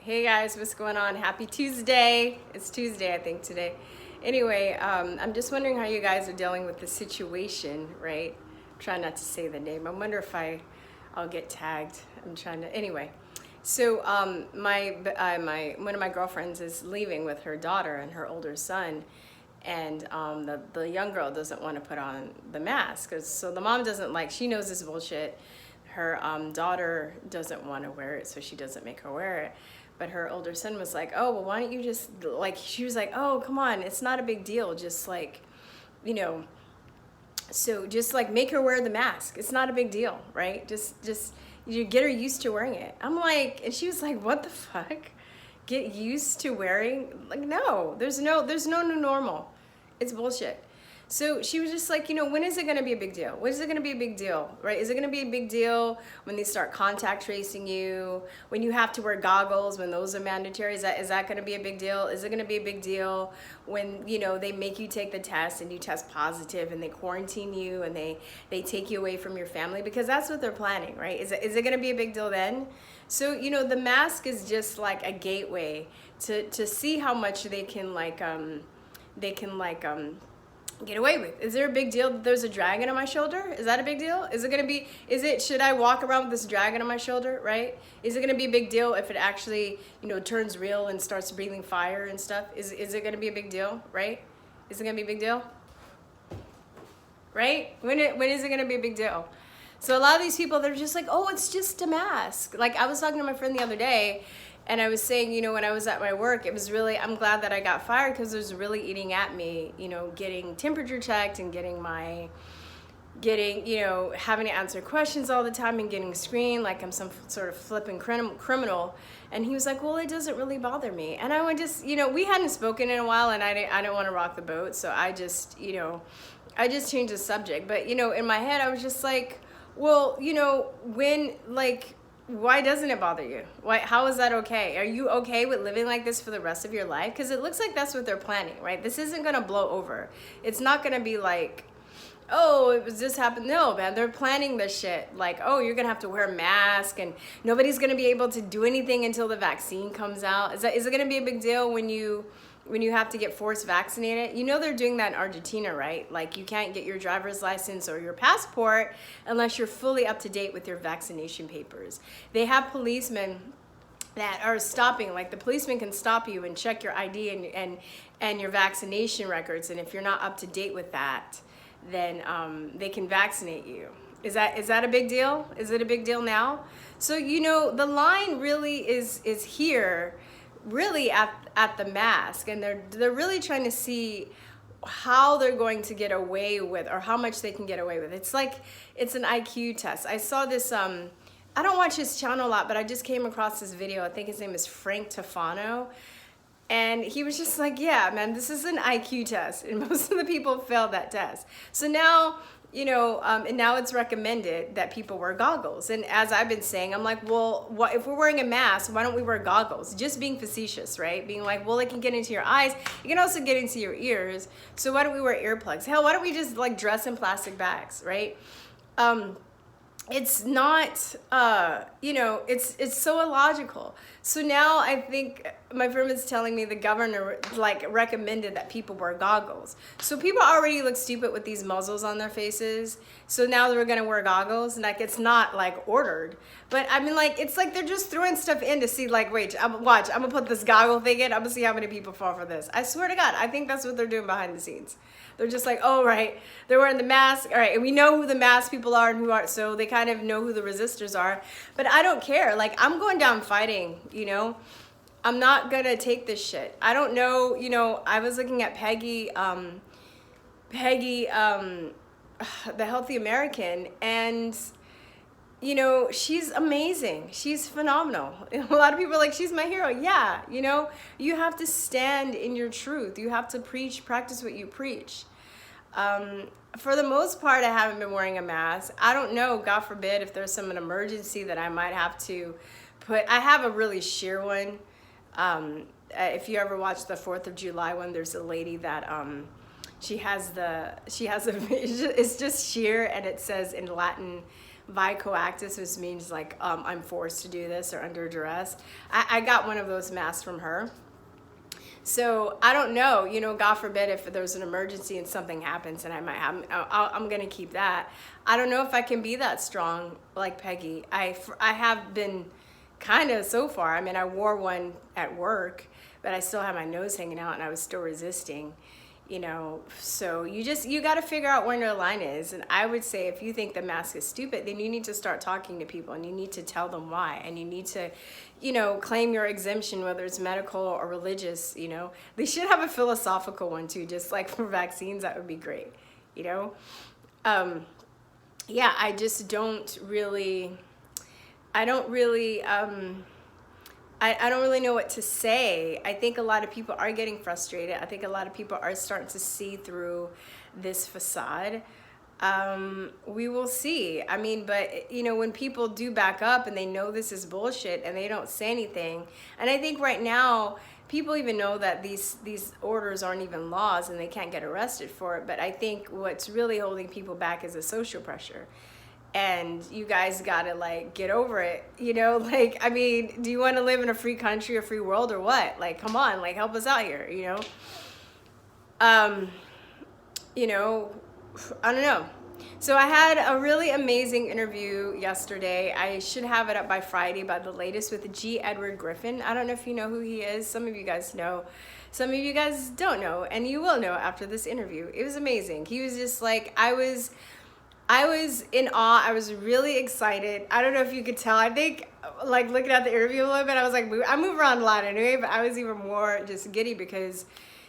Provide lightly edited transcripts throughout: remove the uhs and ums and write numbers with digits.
Hey guys, what's going on? Happy Tuesday. It's Tuesday, I think, today. Anyway, I'm just wondering how you guys are dealing with the situation, right? I'm trying not to say the name. I wonder if I'll get tagged. I'm trying to, anyway. So one of my girlfriends is leaving with her daughter and her older son, and the young girl doesn't want to put on the mask. So the mom doesn't like, she knows this bullshit. Her daughter doesn't want to wear it, so she doesn't make her wear it. But her older son was like, oh, well, why don't you just, like, she was like, oh, come on, it's not a big deal. Just like, so just like make her wear the mask. It's not a big deal, right? Just you get her used to wearing it. I'm like, and she was like, what the fuck? Get used to wearing? Like, no, there's no new normal. It's bullshit. So she was just like, when is it going to be a big deal? When is it going to be a big deal, right? Is it going to be a big deal when they start contact tracing you, when you have to wear goggles, when those are mandatory? Is that going to be a big deal? Is it going to be a big deal when, they make you take the test and you test positive and they quarantine you and they take you away from your family? Because that's what they're planning, right? Is it going to be a big deal then? So, the mask is just like a gateway to see how much they can get away with. Is there a big deal that there's a dragon on my shoulder? Is that a big deal? Should I walk around with this dragon on my shoulder, right? Is it going to be a big deal if it actually, turns real and starts breathing fire and stuff? Is it going to be a big deal, right? Is it going to be a big deal? Right? When is it going to be a big deal? So a lot of these people, they're just like, oh, it's just a mask. Like, I was talking to my friend the other day, and I was saying, when I was at my work, it was really, I'm glad that I got fired because it was really eating at me, getting temperature checked and having to answer questions all the time and getting screened like I'm some sort of flipping criminal. And he was like, well, it doesn't really bother me. And I would just, we hadn't spoken in a while, and I didn't want to rock the boat. So I just changed the subject. But, in my head, I was just like, well, why doesn't it bother you? How is that okay? Are you okay with living like this for the rest of your life? Because it looks like that's what they're planning, right? This isn't going to blow over. It's not going to be like, oh, it was just happened. No, man, they're planning this shit. Like, oh, you're going to have to wear a mask and nobody's going to be able to do anything until the vaccine comes out. Is it going to be a big deal when you have to get forced vaccinated? They're doing that in Argentina, right? Like, you can't get your driver's license or your passport unless you're fully up to date with your vaccination papers. They have policemen that are stopping, like the policeman can stop you and check your ID and your vaccination records, and if you're not up to date with that, then they can vaccinate you. Is that a big deal? Is it a big deal now? So, the line really is here, really at the mask, and they're really trying to see how they're going to get away with, or how much they can get away with. It's like, it's an IQ test. I saw this, I don't watch his channel a lot, but I just came across this video. I think his name is Frank Tofano. And he was just like, yeah, man, this is an IQ test. And most of the people failed that test. So now, and now it's recommended that people wear goggles. And as I've been saying, I'm like, well, if we're wearing a mask, why don't we wear goggles? Just being facetious, right? Being like, well, it can get into your eyes. It can also get into your ears. So why don't we wear earplugs? Hell, why don't we just like dress in plastic bags, right? It's not, it's so illogical. So now I think my friend was telling me the governor recommended that people wear goggles. So people already look stupid with these muzzles on their faces. So now they're gonna wear goggles, and like, it's not like ordered. But I mean, like, it's like they're just throwing stuff in to see, like, wait, I'm gonna put this goggle thing in. I'm gonna see how many people fall for this. I swear to God, I think that's what they're doing behind the scenes. They're just like, oh, right, they're wearing the mask. All right, and we know who the masked people are and who aren't, so they kind of know who the resistors are. But I don't care. Like, I'm going down fighting, I'm not going to take this shit. I don't know, I was looking at Peggy, the Healthy American, and, she's amazing. She's phenomenal. A lot of people are like, she's my hero. Yeah, you have to stand in your truth. You have to practice what you preach. For the most part, I haven't been wearing a mask. I don't know, God forbid, if there's an emergency that I might have to I have a really sheer one. If you ever watch the 4th of July one, there's a lady that, it's just sheer, and it says in Latin, Vicoactus, which means like I'm forced to do this or under duress. I got one of those masks from her. So I don't know, you know, God forbid if there's an emergency and something happens and I might have, I'm going to keep that. I don't know if I can be that strong like Peggy. I have been kind of so far. I mean, I wore one at work, but I still had my nose hanging out and I was still resisting, you know. So you got to figure out where your line is. And I would say if you think the mask is stupid, then you need to start talking to people and you need to tell them why. And you need to, you know, claim your exemption, whether it's medical or religious, you know. They should have a philosophical one too, just like for vaccines. That would be great, you know. Yeah, I just don't really, I don't really know what to say. I think a lot of people are getting frustrated. I think a lot of people are starting to see through this facade. We will see. I mean, but you know, when people do back up and they know this is bullshit and they don't say anything, and I think right now people even know that these orders aren't even laws and they can't get arrested for it. But I think what's really holding people back is the social pressure. And you guys gotta like get over it, you know. Like, I mean, do you want to live in a free country, a free world, or what? Like, come on, like help us out here, you know. You know, I don't know. So I had a really amazing interview yesterday. I should have it up by Friday, by the latest, with G. Edward Griffin. I don't know if you know who he is. Some of you guys know. Some of you guys don't know, and you will know after this interview. It was amazing. He was just like, I was in awe. I was really excited. I don't know if you could tell. I think, like, looking at the interview a little bit, I was like, I move around a lot anyway, but I was even more just giddy because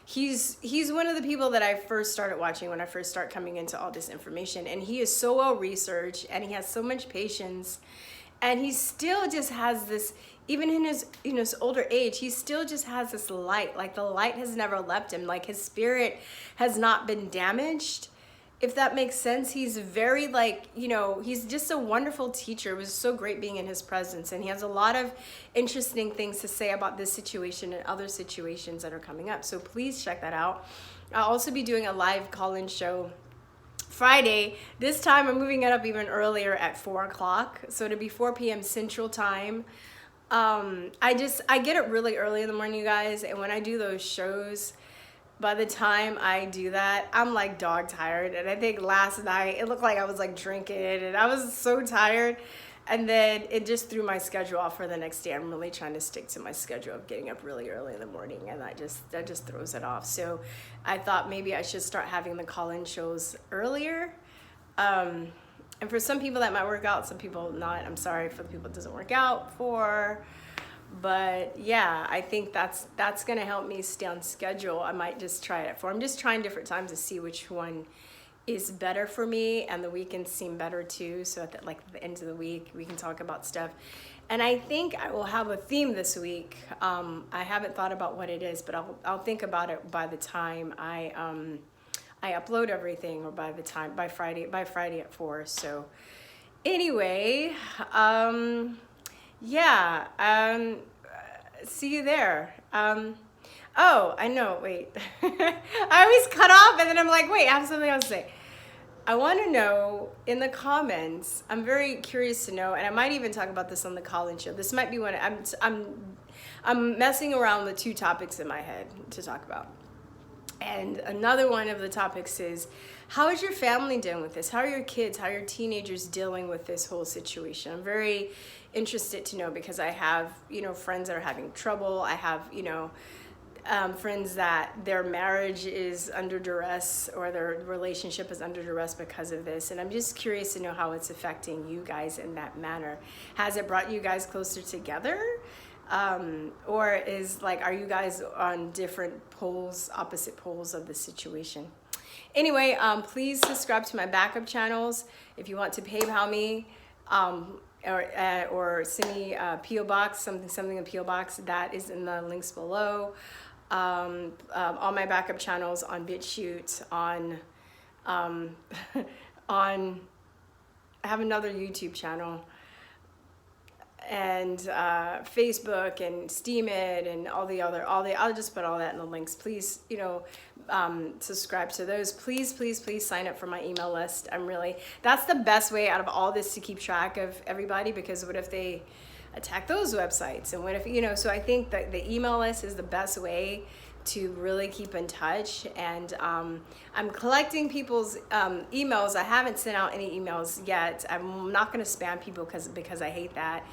he's one of the people that I first started watching when I first started coming into all this information. And he is so well researched and he has so much patience. And he still just has this, even in his, you know, his older age, he still just has this light. Like the light has never left him. Like his spirit has not been damaged. If that makes sense. He's very like, you know, he's just a wonderful teacher. It was so great being in his presence. And he has a lot of interesting things to say about this situation and other situations that are coming up. So please check that out. I'll also be doing a live call-in show Friday. This time I'm moving it up even earlier at 4 o'clock. So it'll be 4 p.m. Central Time. I get it really early in the morning, you guys. And when I do those shows, by the time I do that, I'm like dog tired. And I think last night it looked like I was like drinking and I was so tired. And then it just threw my schedule off for the next day. I'm really trying to stick to my schedule of getting up really early in the morning, and that just throws it off. So I thought maybe I should start having the call-in shows earlier. And for some people that might work out, some people not. I'm sorry for the people it doesn't work out for. But yeah, I think that's gonna help me stay on schedule. I might just try it for. I'm just trying different times to see which one is better for me, and the weekends seem better too. So at the end of the week, we can talk about stuff. And I think I will have a theme this week. I haven't thought about what it is, but I'll think about it by the time I upload everything, or by Friday at 4. So anyway, yeah, see you there. Oh, I know, wait. I always cut off and then I'm like, wait, I have something else to say. I want to know in the comments, I'm very curious to know, and I might even talk about this on the call-in show. This might be one, I'm messing around with 2 topics in my head to talk about. And another one of the topics is, how is your family dealing with this? How are your kids, how are your teenagers dealing with this whole situation? I'm very interested to know, because I have, you know, friends that are having trouble. I have, you know, friends that their marriage is under duress, or their relationship is under duress because of this. And I'm just curious to know how it's affecting you guys in that manner. Has it brought you guys closer together? Or is like, are you guys on different poles, opposite poles of the situation? Anyway, please subscribe to my backup channels. If you want to PayPal me, or send me a P.O. box, something in P.O. box, that is in the links below. All my backup channels on Chute, on I have another YouTube channel. and Facebook and Steemit and I'll just put all that in the links. Please, subscribe to those. Please, please, please sign up for my email list. That's the best way out of all this to keep track of everybody, because what if they attack those websites? And what if, so I think that the email list is the best way to really keep in touch. And I'm collecting people's emails. I haven't sent out any emails yet. I'm not going to spam people because I hate that.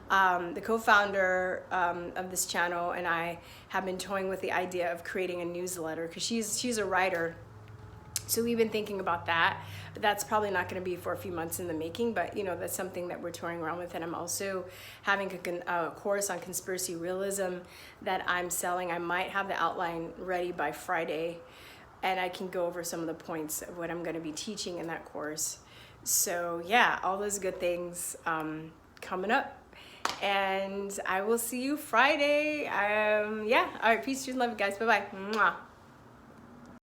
The co-founder of this channel and I have been toying with the idea of creating a newsletter, because she's a writer. So we've been thinking about that, but that's probably not going to be for a few months in the making. But that's something that we're touring around with. And I'm also having a course on conspiracy realism that I'm selling. I might have the outline ready by Friday, and I can go over some of the points of what I'm going to be teaching in that course. So yeah, all those good things coming up. And I will see you Friday. Yeah. All right. Peace, truth, love, guys. Bye-bye. Mwah.